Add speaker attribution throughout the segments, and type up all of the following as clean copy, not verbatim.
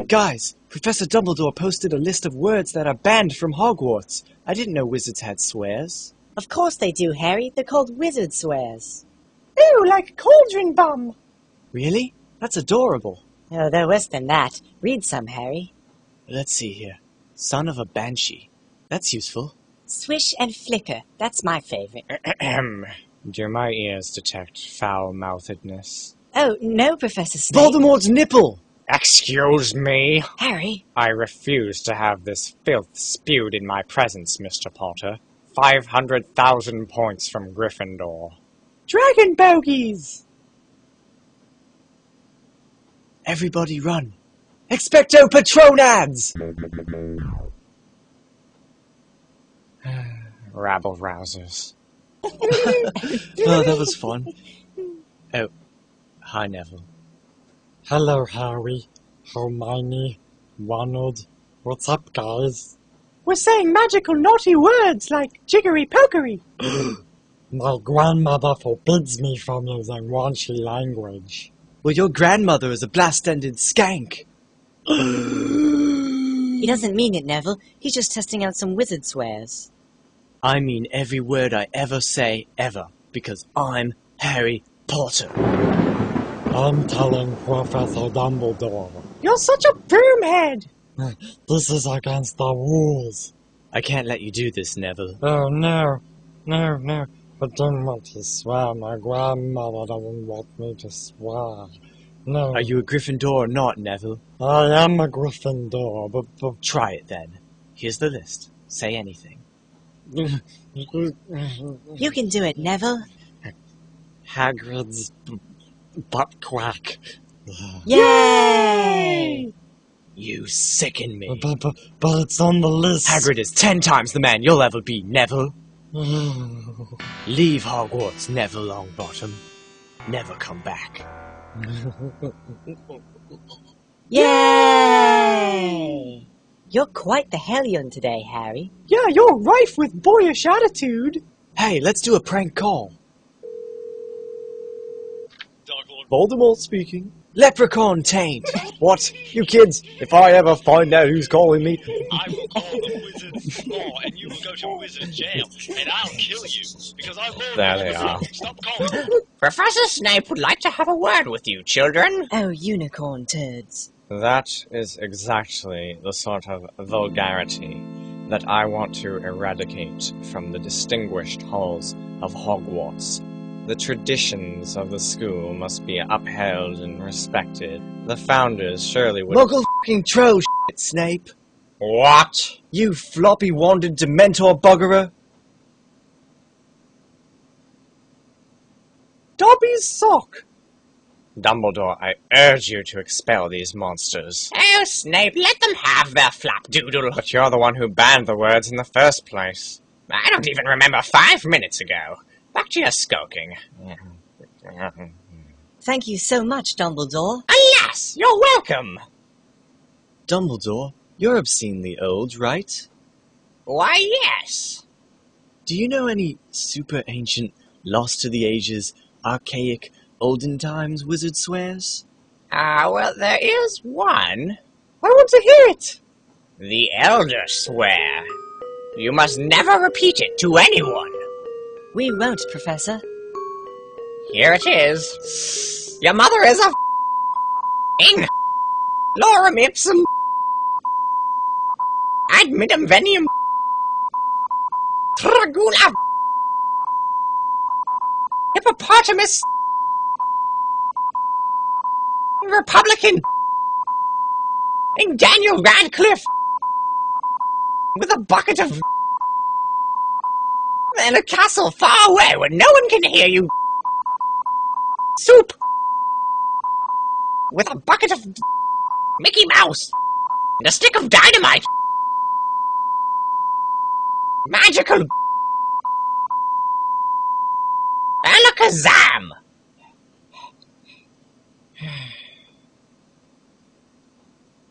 Speaker 1: Guys, Professor Dumbledore posted a list of words that are banned from Hogwarts. I didn't know wizards had swears.
Speaker 2: Of course they do, Harry. They're called wizard swears.
Speaker 3: Ooh, like cauldron bum.
Speaker 1: Really? That's adorable.
Speaker 2: Oh, they're worse than that. Read some, Harry.
Speaker 1: Let's see here. Son of a banshee. That's useful.
Speaker 2: Swish and flicker. That's my favorite.
Speaker 4: Do my ears detect foul-mouthedness?
Speaker 2: Oh, no, Professor Snape.
Speaker 1: Voldemort's nipple!
Speaker 4: Excuse me?
Speaker 2: Harry.
Speaker 4: I refuse to have this filth spewed in my presence, Mr. Potter. 500,000 points from Gryffindor.
Speaker 3: Dragon bogies.
Speaker 1: Everybody run. Expecto Patronads!
Speaker 4: Rabble-rousers.
Speaker 1: Oh, that was fun. Oh, hi, Neville.
Speaker 5: Hello, Harry, Hermione, Ronald. What's up, guys?
Speaker 3: We're saying magical naughty words like jiggery pokery.
Speaker 5: My grandmother forbids me from using raunchy language.
Speaker 1: Well, your grandmother is a blast-ended skank.
Speaker 2: He doesn't mean it, Neville. He's just testing out some wizard swears.
Speaker 1: I mean every word I ever say, ever, because I'm Harry Potter.
Speaker 5: I'm telling Professor Dumbledore.
Speaker 3: You're such a broomhead.
Speaker 5: This is against the rules.
Speaker 1: I can't let you do this, Neville.
Speaker 5: Oh, no. No. I don't want to swear. My grandmother doesn't want me to swear. No.
Speaker 1: Are you a Gryffindor or not, Neville?
Speaker 5: I am a Gryffindor, but...
Speaker 1: Try it then. Here's the list. Say anything.
Speaker 2: You can do it, Neville.
Speaker 5: Hagrid's butt quack.
Speaker 2: Yay!
Speaker 1: You sicken me.
Speaker 5: But it's on the list.
Speaker 1: Hagrid is 10 times the man you'll ever be, Neville. Leave Hogwarts, Neville Longbottom. Never come back.
Speaker 2: Yay! You're quite the hellion today, Harry.
Speaker 3: Yeah, you're rife with boyish attitude.
Speaker 1: Hey, let's do a prank call. Voldemort speaking. Leprechaun taint.
Speaker 4: What? You kids, if I ever find out who's calling me...
Speaker 6: I will call the wizard's law, and you will go to wizard jail, and I'll kill you, because I'm more
Speaker 4: There they are.
Speaker 6: Stop calling.
Speaker 7: Professor Snape would like to have a word with you, children.
Speaker 2: Oh, unicorn turds.
Speaker 4: That is exactly the sort of vulgarity that I want to eradicate from the distinguished halls of Hogwarts. The traditions of the school must be upheld and respected. The founders surely would...
Speaker 1: Muggle f***ing troll shit, Snape.
Speaker 4: What?
Speaker 1: You floppy-wanded Dementor buggerer.
Speaker 3: Dobby's sock.
Speaker 4: Dumbledore, I urge you to expel these monsters.
Speaker 7: Oh, Snape, let them have their flapdoodle.
Speaker 4: But you're the one who banned the words in the first place.
Speaker 7: I don't even remember 5 minutes ago. Back to your skulking.
Speaker 2: Thank you so much, Dumbledore.
Speaker 7: Alas, you're welcome.
Speaker 1: Dumbledore, you're obscenely old, right?
Speaker 7: Why, yes.
Speaker 1: Do you know any super ancient, lost to the ages, archaic, olden times wizard swears?
Speaker 7: Well, there is one.
Speaker 3: I want to hear it.
Speaker 7: The Elder Swear. You must never repeat it to anyone.
Speaker 2: We won't, Professor.
Speaker 7: Here it is. Your mother is a f***ing lorem ipsum admitum venium tragula hippopotamus Republican in Daniel Radcliffe with a bucket of and a castle far away where no one can hear you. Soup with a bucket of Mickey Mouse and a stick of dynamite. Magical Alakazam.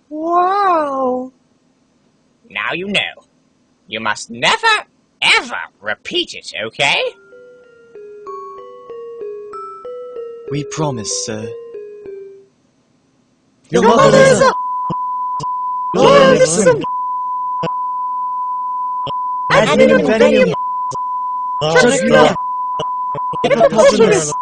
Speaker 3: Wow.
Speaker 7: Now you know. You must never, ever repeat it, okay?
Speaker 1: We promise, sir. Your mother is a...
Speaker 3: Loathsome
Speaker 1: Ad minimum venium. Just not. Hippopotamus.